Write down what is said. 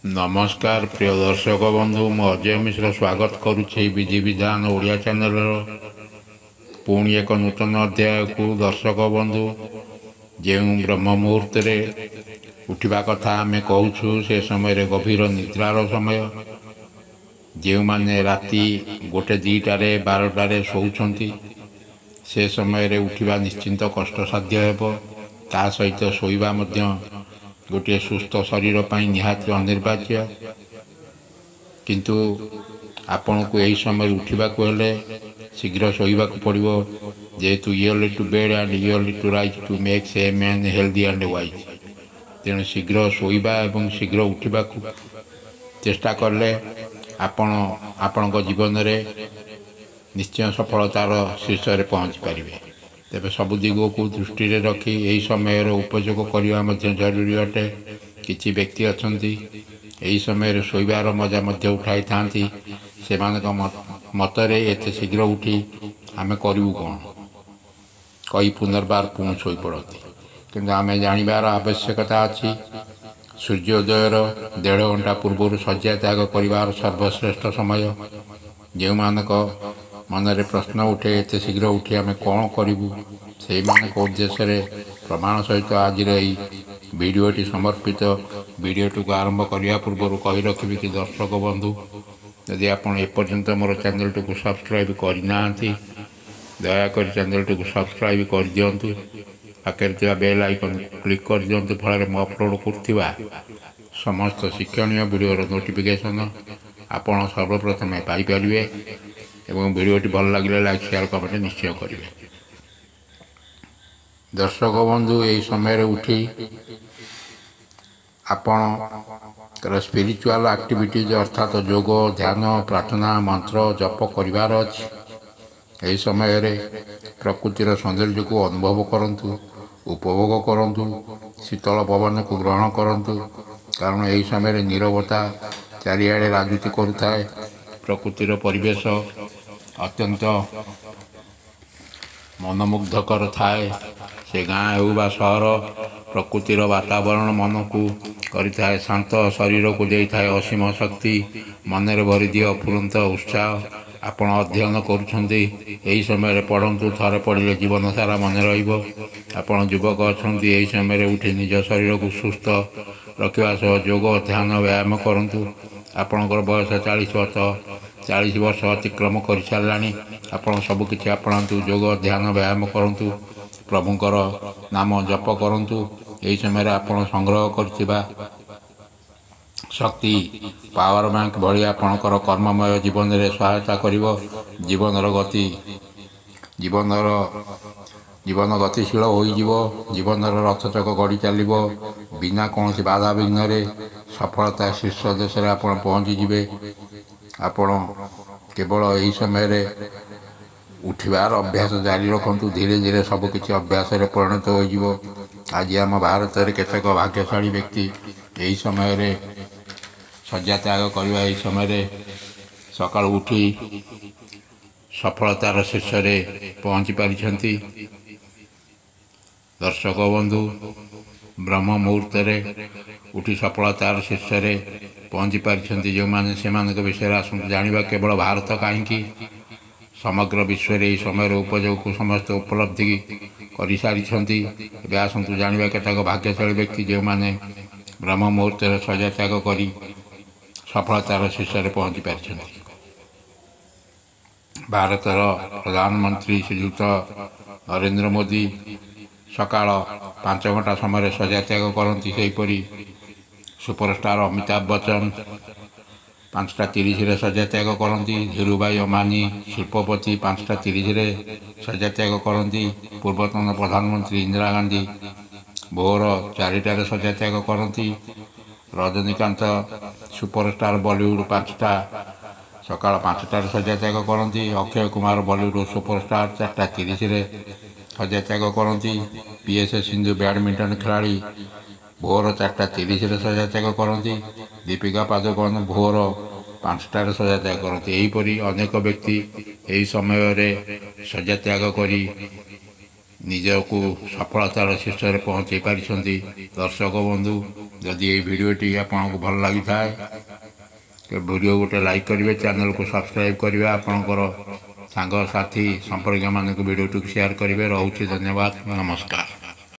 नमस्कार प्रिय दर्शक बंधु मु अजय मिश्र स्वागत करुच्ची विधि विधान ओडिया चैनल पुणी एक नूतन अध्याय को दर्शक बंधु जो ब्रह्म मुहूर्त उठा कथा आम कहूँ से समय गभीर निद्रार समय जो मैंने राति गोटे दुईटे बारटे शोचती से समय उठा निश्चिंत कष्टसाध्य हो ता सहित शोवा गोटे सुस्थ शरीर पर निहाती अनिर्वाच्य किंतु आपण को यही समय उठा शीघ्र शोवा पड़ो जेहेतु early to bed and early to rise to make a man healthy and wise तेणु शीघ्र शोवा और शीघ्र उठा चेष्टा कले आपण जीवन में निश्चय सफलतार शीर्ष में पहुँची पारे तेरे सबु दिग को दृष्टि रखी यही समय उपयोग करने जरूरी अटे किसी व्यक्ति अच्छा यही समय शोबार मजा उठाई था से मतरे एत शीघ्र उठी आम करूँ कौन कही पुनर्बार पुणी शोई पड़ती किंतु आम जानवर आवश्यकता अच्छी सूर्योदयर 1.5 घंटा पूर्व शଯ୍ୟା त्याग कर सर्वश्रेष्ठ समय जो मानक मनरे प्रश्न उठे एत शीघ्र उठी आम कौन करूँ से उद्देश्य प्रमाण सहित आज भिडटी समर्पित भिडटी को आरंभ करने पूर्व कही रखी कि दर्शक बंधु यदि आपड़ एपर्यंत मोर चैनल टी सब्सक्राइब करना दयाकोरी चैनल टी सब्सक्राइब कर दिंतु पाखे बेल आइकन क्लिक कर दिंतु फल मैं अपलोड कर समस्त शिक्षणीय वीडियोर नोटिफिकेशन आपण सर्वप्रथम पाइपर एवं भिडटी भल लगे लाइक शेयर कमेंट निश्चय करेंगे। दर्शक बंधु यही समय उठी आपण स्पिरिचुअल एक्टिविटीज अर्थात योग ध्यान प्रार्थना मंत्र जप करिवार अछि यही समय प्रकृतिर सौंदर्य को अनुभव करंतु उपभोग करंतु शीतल पवन को ग्रहण करंतु कारण यही समय नीरवता चारिआडे राजनीति करुଥାଏ प्रकृतिर परिवेश अत्यंत मनमुग्धकर थाए से गाँ हो बा सहर प्रकृतिर वातावरण मन को करिଥାଏ शांत शरीर को देता है असीम शक्ति मनरे भरी दिए अफुरंत उत्साह आपण अध्ययन करुछंती यही समय पढ़ंतु थरे पढ़ले जीवन सारा मन रहिबो आपण युवक अछंती यही समय उठी निज शरीर को सुस्थ रखिवा सह योग ध्यान व्यायाम करंतु आपणकर बयस 40 वर्ष अतिक्रम कर साराणी आपण सबकि आपणातु योग ध्यान व्यायाम करंतु प्रभुंकर नाम जप करंतु यही समय आपण संग्रह करथिबा शक्ति पावर बैंक भली आपणकर कर्ममय जीवन में सहायता करिवो जीवन गतिशील होइजिवो जीवनर रथचक गड़ी चलिवो बिना कौन बाधा विघ्न सफलता शीर्ष देश में आप पहुँची जिवे आपण केवल यही समय उठिबार अभ्यास जारी रखु धीरे धीरे सबकि अभ्यास परिणत हो आज आम भारत में केतेक भाग्यशाली व्यक्ति यही समय शଯ୍ୟା त्याग करवा यही समय सकाल उठी सफलतार शीर्ष में पहुँची पारिछंती। दर्शक बंधु ब्रह्म मुहूर्त उठी सफलतार शीर्ष में पहुँची पारिछंती जो माने से विषय आसतु जानिबा केवल भारत कहीं समग्र विश्व में समय उपयोग को समस्त उपलब्धि कर सारी आसतु जानिबा केतेक भाग्यशाली व्यक्ति जो माने ब्रह्म मुहूर्त शଯ୍ୟା त्याग कर सफलतार शीर्ष में पहुँची पारिछंती। भारतर प्रधानमंत्री श्रीयुक्त नरेंद्र मोदी सकाल 5 घंटा समय शଯ୍ୟା त्याग करती सेहीपरि सुपरस्टार अमिताभ बच्चन 5:30 शଯ୍ୟା त्याग करती धीरुभाई अंबानी शिल्पपति 5:30 शଯ୍ୟା त्याग करती पूर्वतन प्रधानमंत्री इंदिरा गांधी भोर 4टार शଯ୍ୟା त्याग करती रजनीकांत सुपरस्टार बॉलीवुड 5टा सकाल 5टार शଯ୍ୟା त्याग करती अक्षय कुमार बॉलीवुड सुपरस्टार 4:30 शଯ୍ୟା त्याग करती PS सिंधु बैडमिंटन खिलाड़ी भोर 4:30 शଯ୍ୟା त्याग करती दीपिका पादुकोण भोर 5टार शଯ୍ୟା त्याग करती यहीपरि अनेक व्यक्ति यही समय शଯ୍ୟା त्याग करी ନିଜକୁ ସଫଳତାର ଶୀର୍ଷରେ ପହଞ୍ଚାଇ ପାରିଛନ୍ତି। ଦର୍ଶକ ବନ୍ଧୁ, ଯଦି ଏହି ଭିଡ଼ିଓଟି ଆପଣଙ୍କୁ ଭଲ ଲାଗିଥାଏ ଭିଡ଼ିଓ ଗୋଟେ ଲାଇକ୍ କରିବେ, ଚ୍ୟାନେଲକୁ ସବସ୍କ୍ରାଇବ୍ କରିବେ, ଆପଣଙ୍କର ସାଙ୍ଗସାଥି ସମ୍ପର୍କୀୟମାନଙ୍କୁ ଭିଡ଼ିଓଟିକୁ ସେୟାର କରିବେ। ରହୁଛି, ଧନ୍ୟବାଦ, ନମସ୍କାର।